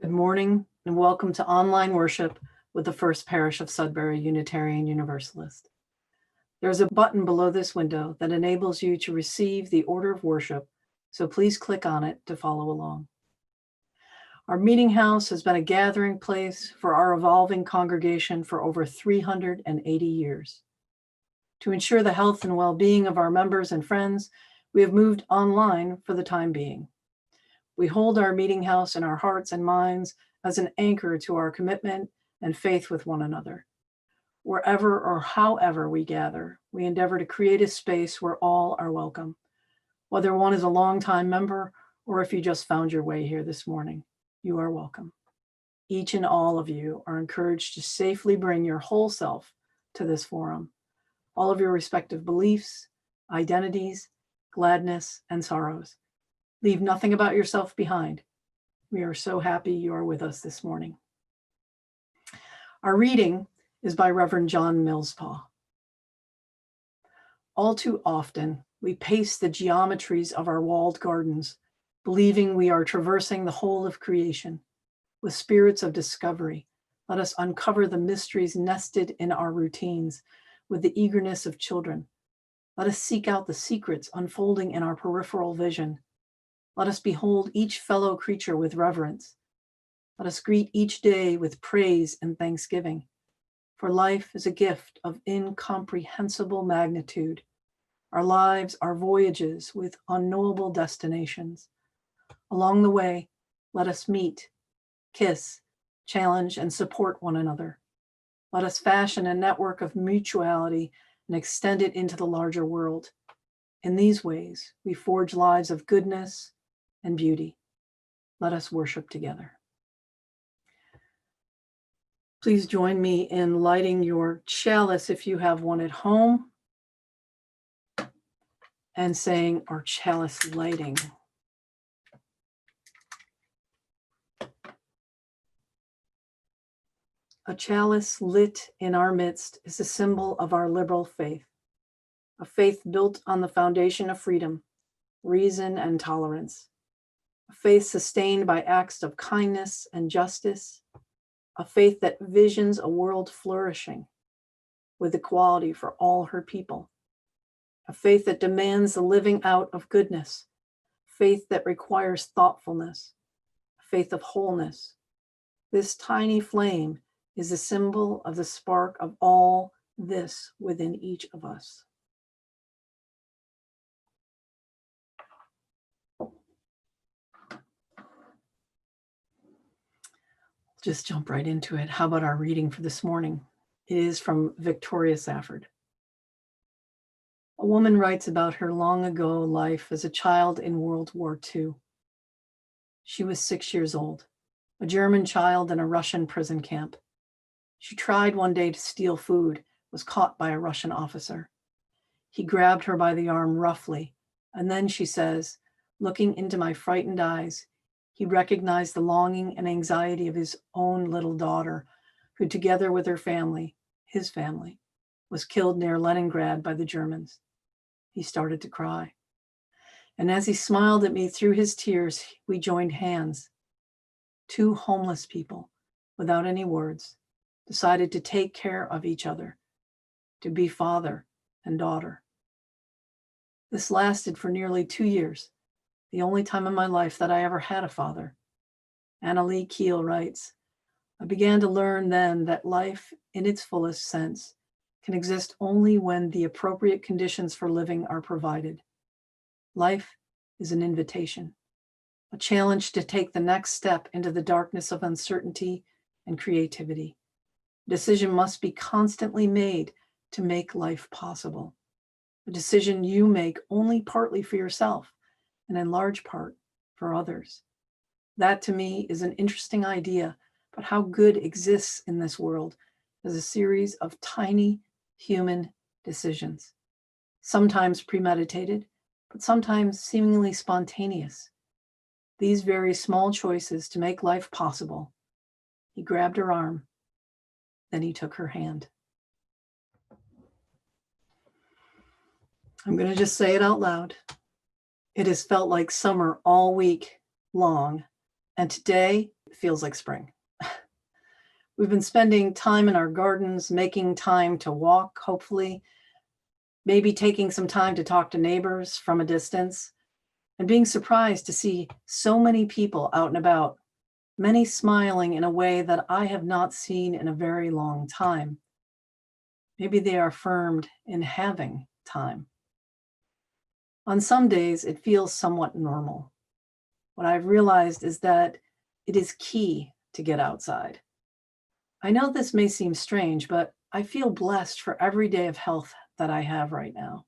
Good morning and welcome to online worship with the First Parish of Sudbury Unitarian Universalist. There's a button below this window that enables you to receive the order of worship, so please click on it to follow along. Our meeting house has been a gathering place for our evolving congregation for over 380 years. To ensure the health and well-being of our members and friends, we have moved online for the time being. We hold our meeting house in our hearts and minds as an anchor to our commitment and faith with one another. Wherever or however we gather, we endeavor to create a space where all are welcome, whether one is a longtime member or if you just found your way here this morning, you are welcome. Each and all of you are encouraged to safely bring your whole self to this forum, all of your respective beliefs, identities, gladness, and sorrows. Leave nothing about yourself behind. We are so happy you are with us this morning. Our reading is by Reverend John Millspaw. All too often, we pace the geometries of our walled gardens, believing we are traversing the whole of creation. With spirits of discovery, let us uncover the mysteries nested in our routines with the eagerness of children. Let us seek out the secrets unfolding in our peripheral vision. Let us behold each fellow creature with reverence. Let us greet each day with praise and thanksgiving. For life is a gift of incomprehensible magnitude. Our lives are voyages with unknowable destinations. Along the way, let us meet, kiss, challenge, and support one another. Let us fashion a network of mutuality and extend it into the larger world. In these ways, we forge lives of goodness and beauty. Let us worship together. Please join me in lighting your chalice if you have one at home and saying our chalice lighting. A chalice lit in our midst is a symbol of our liberal faith, a faith built on the foundation of freedom, reason, and tolerance, a faith sustained by acts of kindness and justice, a faith that visions a world flourishing with equality for all her people, a faith that demands the living out of goodness, faith that requires thoughtfulness, a faith of wholeness. This tiny flame is a symbol of the spark of all this within each of us. Just jump right into it. How about our reading for this morning? It is from Victoria Safford. A woman writes about her long ago life as a child in World War II. She was 6 years old, a German child in a Russian prison camp. She tried one day to steal food, was caught by a Russian officer. He grabbed her by the arm roughly, and then, she says, looking into my frightened eyes, he recognized the longing and anxiety of his own little daughter, who together with her family, his family, was killed near Leningrad by the Germans. He started to cry. And as he smiled at me through his tears, we joined hands. Two homeless people, without any words, decided to take care of each other, to be father and daughter. This lasted for nearly 2 years, the only time in my life that I ever had a father. Annalee Keel writes, I began to learn then that life in its fullest sense can exist only when the appropriate conditions for living are provided. Life is an invitation, a challenge to take the next step into the darkness of uncertainty and creativity. A decision must be constantly made to make life possible. A decision you make only partly for yourself and in large part for others. That to me is an interesting idea, but how good exists in this world is a series of tiny human decisions, sometimes premeditated, but sometimes seemingly spontaneous. These very small choices to make life possible. He grabbed her arm, then he took her hand. I'm going to just say it out loud. It has felt like summer all week long, and today It feels like spring. We've been spending time in our gardens, making time to walk, hopefully, maybe taking some time to talk to neighbors from a distance, and being surprised to see so many people out and about, many smiling in a way that I have not seen in a very long time. Maybe they are affirmed in having time. On some days, it feels somewhat normal. What I've realized is that it is key to get outside. I know this may seem strange, but I feel blessed for every day of health that I have right now.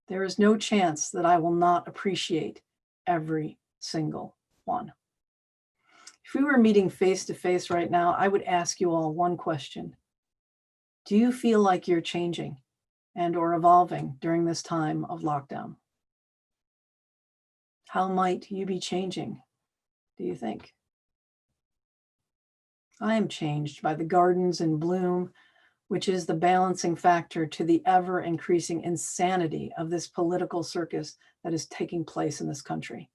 There is no chance that I will not appreciate every single one. If we were meeting face to face right now, I would ask you all one question. Do you feel like you're changing and or evolving during this time of lockdown? How might you be changing, do you think? I am changed by the gardens in bloom, which is the balancing factor to the ever increasing insanity of this political circus that is taking place in this country.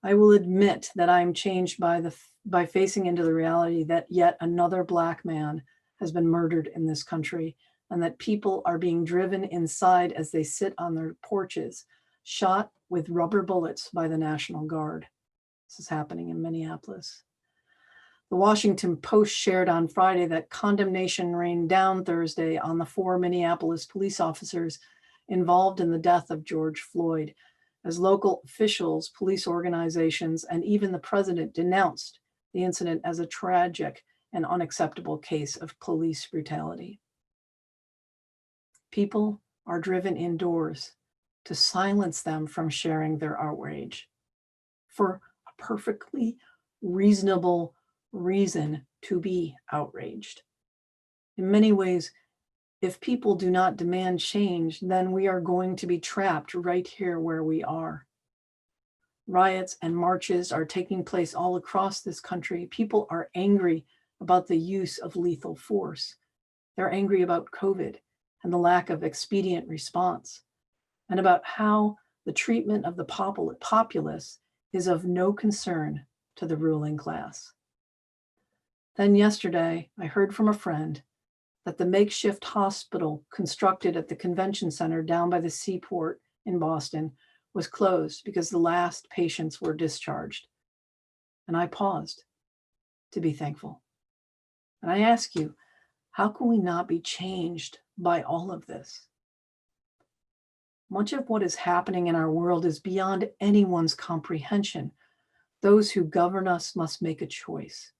I will admit that I am changed by facing into the reality that yet another Black man has been murdered in this country, and that people are being driven inside as they sit on their porches, shot with rubber bullets by the National Guard. This is happening in Minneapolis. The Washington Post shared on Friday that condemnation rained down Thursday on the 4 Minneapolis police officers involved in the death of George Floyd, as local officials, police organizations, and even the president denounced the incident as a tragic and unacceptable case of police brutality. People are driven indoors to silence them from sharing their outrage for a perfectly reasonable reason to be outraged. In many ways, if people do not demand change, then we are going to be trapped right here where we are. Riots and marches are taking place all across this country. People are angry about the use of lethal force. They're angry about COVID and the lack of expedient response, and about how the treatment of the populace is of no concern to the ruling class. Then yesterday, I heard from a friend that the makeshift hospital constructed at the convention center down by the seaport in Boston was closed because the last patients were discharged. And I paused to be thankful. And I ask you, how can we not be changed by all of this? Much of what is happening in our world is beyond anyone's comprehension. Those who govern us must make a choice: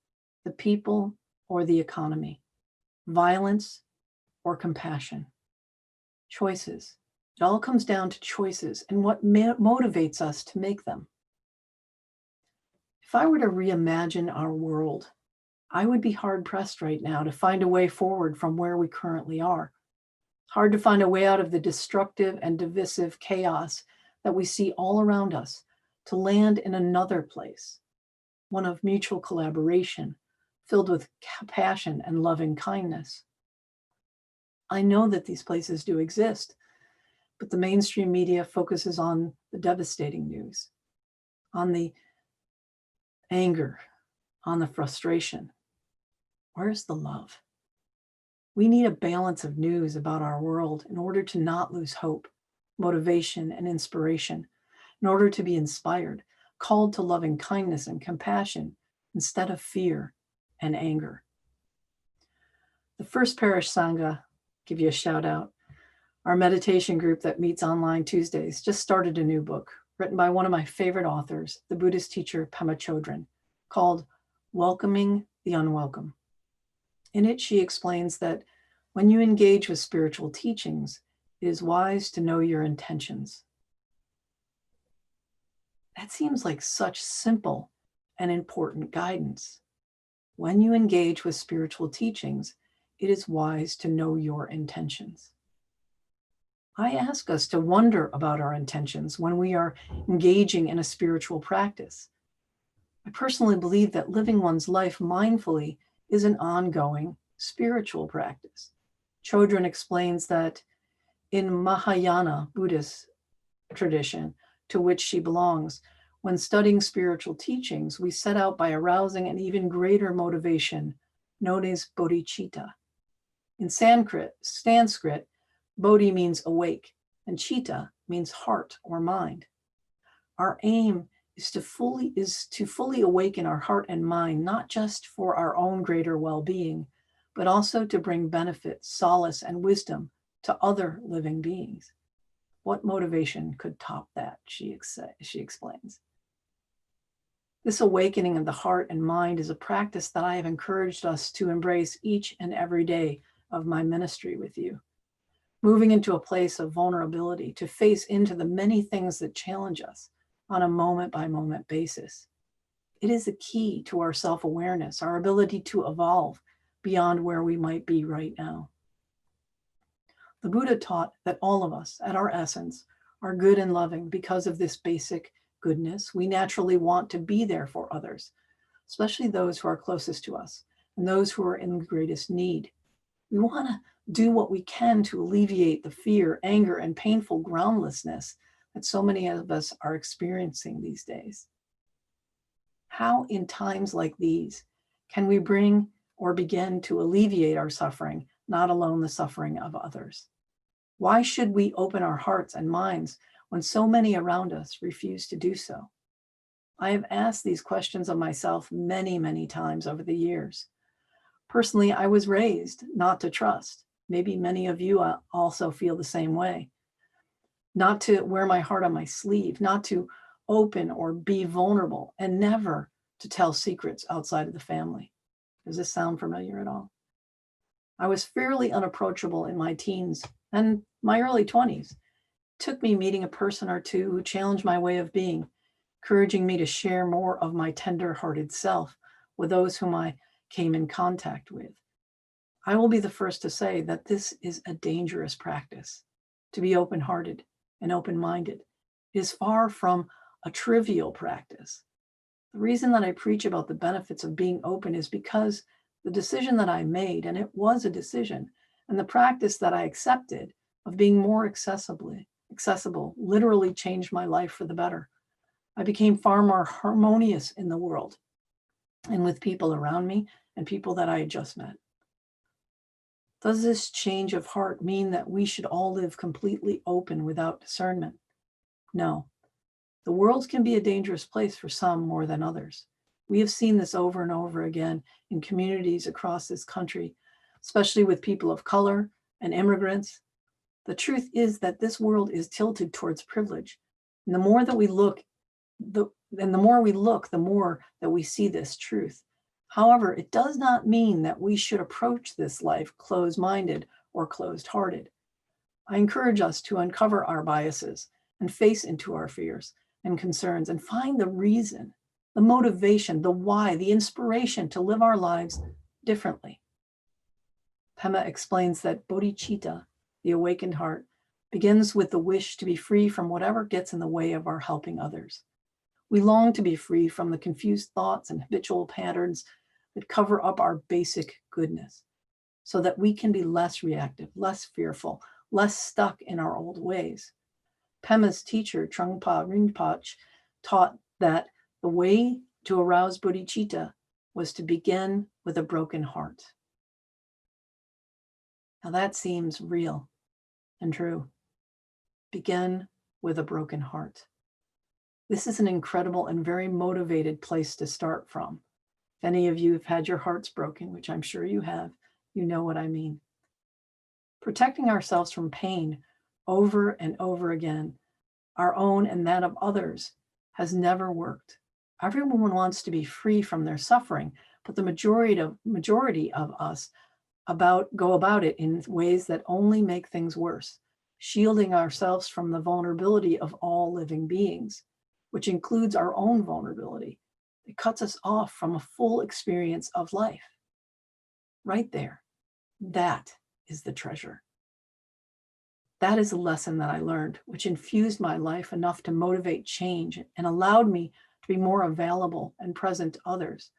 the people or the economy, violence or compassion. Choices. It all comes down to choices and what motivates us to make them. If I were to reimagine our world, I would be hard pressed right now to find a way forward from where we currently are. Hard to find a way out of the destructive and divisive chaos that we see all around us, to land in another place, one of mutual collaboration, filled with compassion and loving kindness. I know that these places do exist, but the mainstream media focuses on the devastating news, on the anger, on the frustration. Where's the love? We need a balance of news about our world in order to not lose hope, motivation, and inspiration, in order to be inspired, called to loving kindness and compassion instead of fear and anger. The First Parish Sangha, give you a shout out, our meditation group that meets online Tuesdays, just started a new book written by one of my favorite authors, the Buddhist teacher Pema Chodron, called Welcoming the Unwelcome. In it, she explains that when you engage with spiritual teachings, it is wise to know your intentions. That seems like such simple and important guidance. When you engage with spiritual teachings, it is wise to know your intentions. I ask us to wonder about our intentions when we are engaging in a spiritual practice. I personally believe that living one's life mindfully is an ongoing spiritual practice. Chodron explains that in Mahayana Buddhist tradition, to which she belongs, When studying spiritual teachings, we set out by arousing an even greater motivation known as bodhicitta. In Sanskrit, bodhi means awake, and chitta means heart or mind. Our aim is to fully awaken our heart and mind, not just for our own greater well-being, but also to bring benefit, solace, and wisdom to other living beings. What motivation could top that, she explains. This awakening of the heart and mind is a practice that I have encouraged us to embrace each and every day of my ministry with you. Moving into a place of vulnerability to face into the many things that challenge us on a moment-by-moment basis. It is the key to our self-awareness, our ability to evolve beyond where we might be right now. The Buddha taught that all of us, at our essence, are good and loving because of this basic goodness. We naturally want to be there for others, especially those who are closest to us and those who are in the greatest need. We want to do what we can to alleviate the fear, anger, and painful groundlessness that so many of us are experiencing these days. How, in times like these, can we bring or begin to alleviate our suffering, not alone the suffering of others? Why should we open our hearts and minds when so many around us refuse to do so? I have asked these questions of myself many, many times over the years. Personally, I was raised not to trust. Maybe many of you also feel the same way. Not to wear my heart on my sleeve, not to open or be vulnerable, and never to tell secrets outside of the family. Does this sound familiar at all? I was fairly unapproachable in my teens and my early 20s. It took me meeting a person or two who challenged my way of being, encouraging me to share more of my tender-hearted self with those whom I came in contact with. I will be the first to say that this is a dangerous practice. To be open-hearted and open-minded is far from a trivial practice. The reason that I preach about the benefits of being open is because the decision that I made, and it was a decision, and the practice that I accepted of being more accessible literally changed my life for the better. I became far more harmonious in the world and with people around me and people that I had just met. Does this change of heart mean that we should all live completely open without discernment? No. The world can be a dangerous place for some more than others. We have seen this over and over again in communities across this country, especially with people of color and immigrants. The truth is that this world is tilted towards privilege. And the more that we look, the more that we see this truth. However, it does not mean that we should approach this life closed-minded or closed-hearted. I encourage us to uncover our biases and face into our fears and concerns and find the reason, the motivation, the why, the inspiration to live our lives differently. Pema explains that bodhicitta, the awakened heart, begins with the wish to be free from whatever gets in the way of our helping others. We long to be free from the confused thoughts and habitual patterns that cover up our basic goodness, so that we can be less reactive, less fearful, less stuck in our old ways. Pema's teacher, Trungpa Rinpoche, taught that the way to arouse bodhicitta was to begin with a broken heart. Now that seems real and true. Begin with a broken heart. This is an incredible and very motivated place to start from. If any of you have had your hearts broken, which I'm sure you have, you know what I mean. Protecting ourselves from pain over and over again, our own and that of others, has never worked. Everyone wants to be free from their suffering, but the majority of us go about it in ways that only make things worse, shielding ourselves from the vulnerability of all living beings, which includes our own vulnerability. It cuts us off from a full experience of life. Right there, that is the treasure. That is a lesson that I learned, which infused my life enough to motivate change and allowed me to be more available and present to others.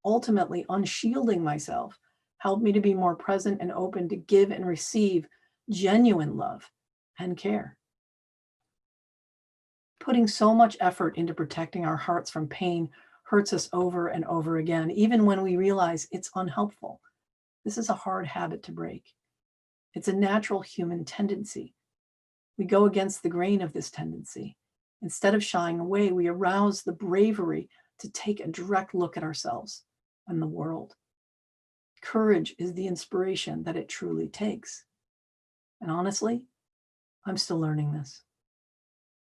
Ultimately, unshielding myself helped me to be more present and open to give and receive genuine love and care. Putting so much effort into protecting our hearts from pain hurts us over and over again, even when we realize it's unhelpful. This is a hard habit to break. It's a natural human tendency. We go against the grain of this tendency. Instead of shying away, we arouse the bravery to take a direct look at ourselves and the world. Courage is the inspiration that it truly takes. And honestly, I'm still learning this.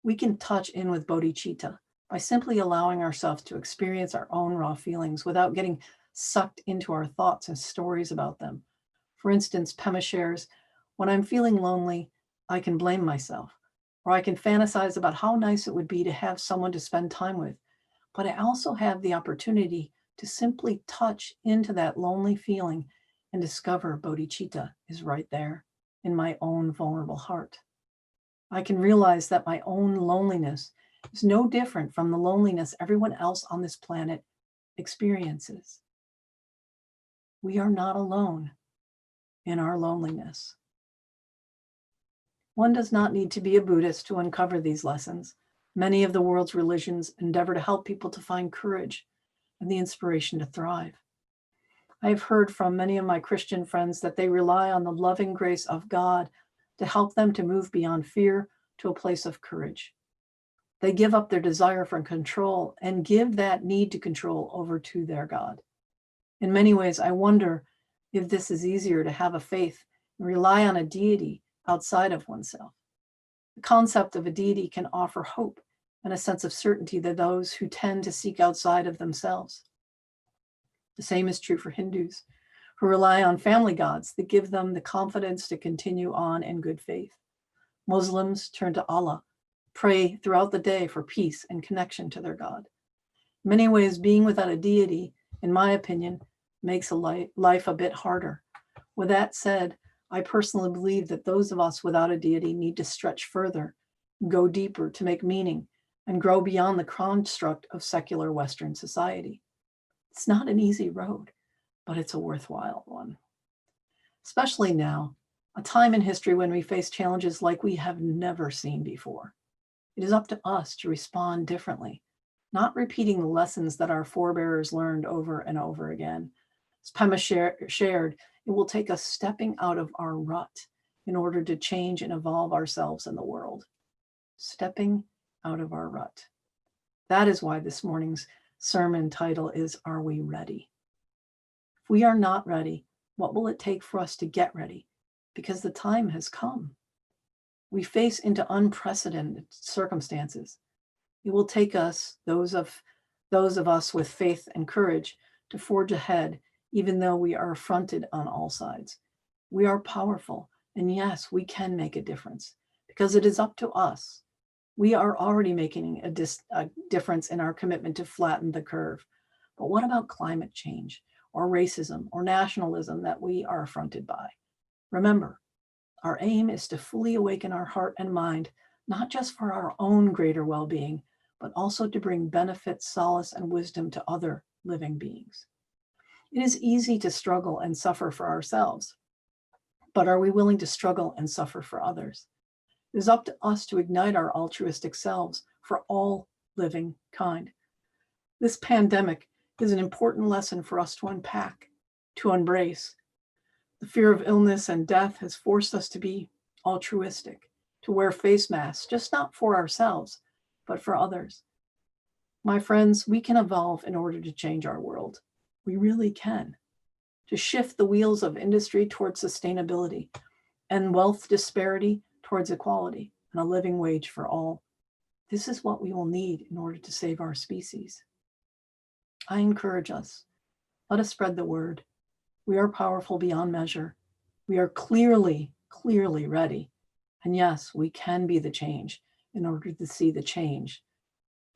We can touch in with bodhicitta by simply allowing ourselves to experience our own raw feelings without getting sucked into our thoughts and stories about them. For instance, Pema shares, when I'm feeling lonely, I can blame myself, or I can fantasize about how nice it would be to have someone to spend time with. But I also have the opportunity to simply touch into that lonely feeling and discover bodhicitta is right there in my own vulnerable heart. I can realize that my own loneliness is no different from the loneliness everyone else on this planet experiences. We are not alone in our loneliness. One does not need to be a Buddhist to uncover these lessons. Many of the world's religions endeavor to help people to find courage and the inspiration to thrive. I have heard from many of my Christian friends that they rely on the loving grace of God to help them to move beyond fear to a place of courage. They give up their desire for control and give that need to control over to their God. In many ways, I wonder if this is easier to have a faith and rely on a deity outside of oneself. The concept of a deity can offer hope and a sense of certainty to those who tend to seek outside of themselves. The same is true for Hindus, who rely on family gods that give them the confidence to continue on in good faith. Muslims turn to Allah, pray throughout the day for peace and connection to their God. In many ways, being without a deity, in my opinion, makes life a bit harder. With that said, I personally believe that those of us without a deity need to stretch further, go deeper to make meaning, and grow beyond the construct of secular Western society. It's not an easy road, but it's a worthwhile one. Especially now, a time in history when we face challenges like we have never seen before. It is up to us to respond differently, not repeating the lessons that our forebears learned over and over again. As Pema shared, it will take us stepping out of our rut in order to change and evolve ourselves in the world. Stepping out of our rut. That is why this morning's sermon title is, Are We Ready? If we are not ready, what will it take for us to get ready? Because the time has come. We face into unprecedented circumstances. It will take us, those of us with faith and courage, to forge ahead, even though we are affronted on all sides. We are powerful, and yes, we can make a difference because it is up to us. We are already making a difference in our commitment to flatten the curve. But what about climate change or racism or nationalism that we are affronted by? Remember, our aim is to fully awaken our heart and mind, not just for our own greater well-being, but also to bring benefit, solace, and wisdom to other living beings. It is easy to struggle and suffer for ourselves, but are we willing to struggle and suffer for others? It is up to us to ignite our altruistic selves for all living kind. This pandemic is an important lesson for us to unpack, to embrace. The fear of illness and death has forced us to be altruistic, to wear face masks, just not for ourselves, but for others. My friends, we can evolve in order to change our world. We really can. To shift the wheels of industry towards sustainability and wealth disparity towards equality and a living wage for all. This is what we will need in order to save our species. I encourage us. Let us spread the word. We are powerful beyond measure. We are clearly ready. And yes, we can be the change in order to see the change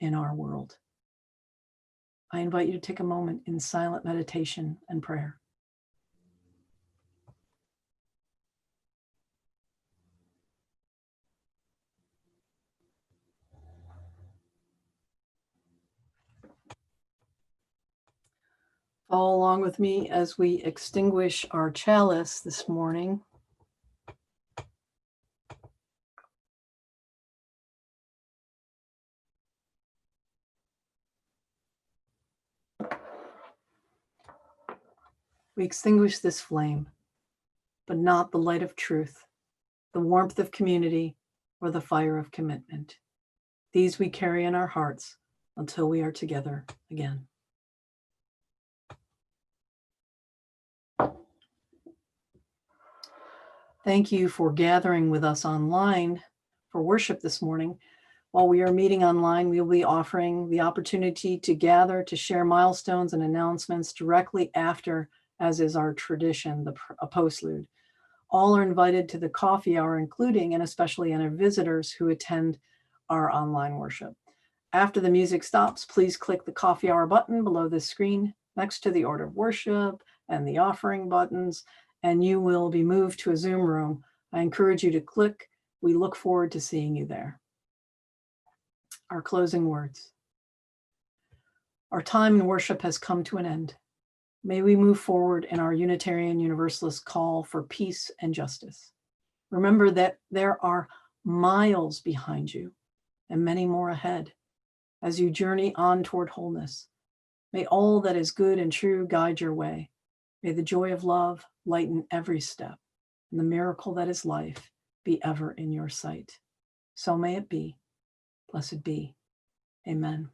in our world. I invite you to take a moment in silent meditation and prayer. Follow along with me as we extinguish our chalice this morning. We extinguish this flame, but not the light of truth, the warmth of community, or the fire of commitment. These we carry in our hearts until we are together again. Thank you for gathering with us online for worship this morning. While we are meeting online, we will be offering the opportunity to gather to share milestones and announcements directly after, as is our tradition, a postlude. All are invited to the coffee hour, including and especially any visitors who attend our online worship. After the music stops, please click the coffee hour button below the screen next to the order of worship and the offering buttons, and you will be moved to a Zoom room. I encourage you to click. We look forward to seeing you there. Our closing words. Our time in worship has come to an end. May we move forward in our Unitarian Universalist call for peace and justice. Remember that there are miles behind you and many more ahead as you journey on toward wholeness. May all that is good and true guide your way. May the joy of love lighten every step, and the miracle that is life be ever in your sight. So may it be. Blessed be. Amen.